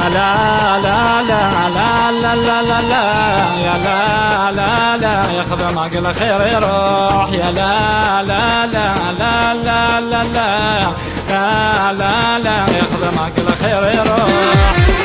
لا لا لا لا لا لا لا لا يا لا لا لا يخدم عقل خير يروح يا لا لا لا لا لا لا لا لا لا لا يخدم عقل خير يروح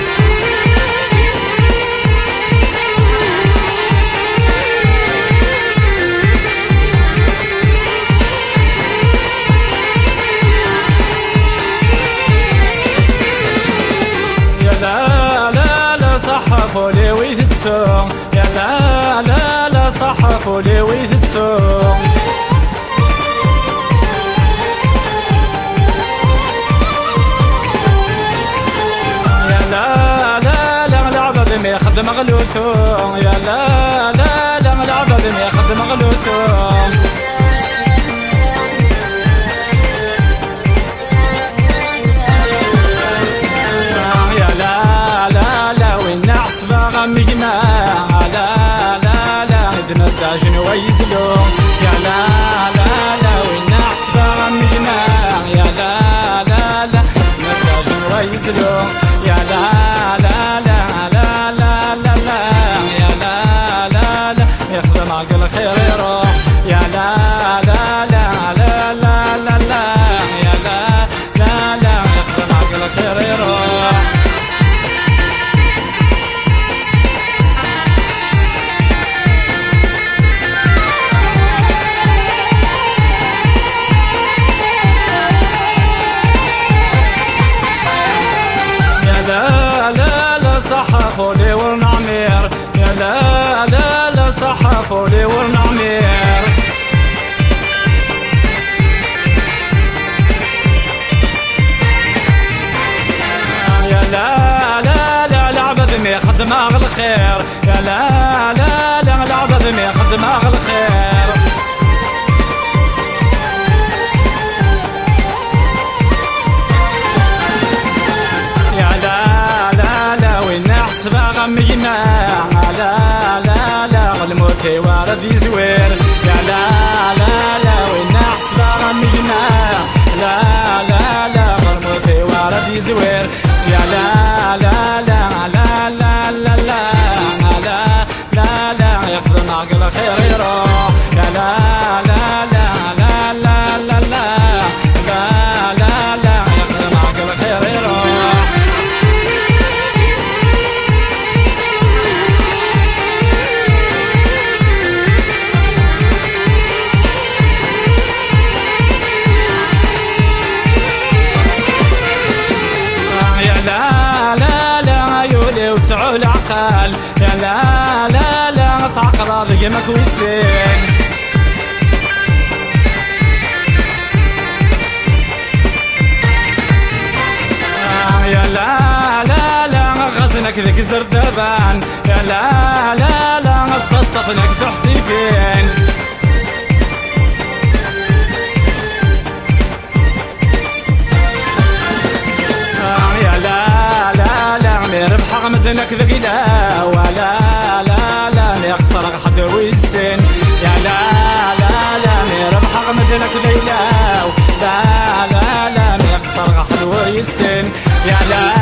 صحفوا لي ويثبسون يا لا لا لا صحفوا لي ويثبسون يا لا لا لا العبد ما يخدم غلوثون يا لا لا لا العبد ما يخدم غلوثون مجمع لا لا لا عندنا الداجن ويزلون يا لا لا لا والنعس بغى مجمع يا لا لا لا الداجن ويزلون يا لا لا لا لا لا لا لا يا لا لا لا يخدم عقل خير يروح يا لا لا لا لا لا لا لا يا لا لا لا يخدم عقل خير يروح صحفوا لي ورنعمير يا لا لا لا صحفوا لي ورنعمير يا لا لا لا العبد ما يخدم اغلى خير يا لا لا لا العبد ما يخدم اغلى خير مجمع لا لا لا الموت وارد يزوير يا لا لا لا والنحس بغى مجمع لا لا لا الموت وارد يزوير يا لا لا لا لا لا لا لا لا لا لا يخدم عقل خير يروح يا لا لا لا لا لا لا لا لا لا يخدم عقل خير يروح وسعوا العقل يا لا لا لا تعقل ضيمك والسين يا لا لا لا غزنك ذيك زردبان يا لا لا لا تصطفنك تحسي فين ربح غمدنك ذقيلة ولا لا لا يخسر حد ويسن يا لا لا لا ربح غمدنك ذقيلة لا لا لا يخسر حد ويسن يا لا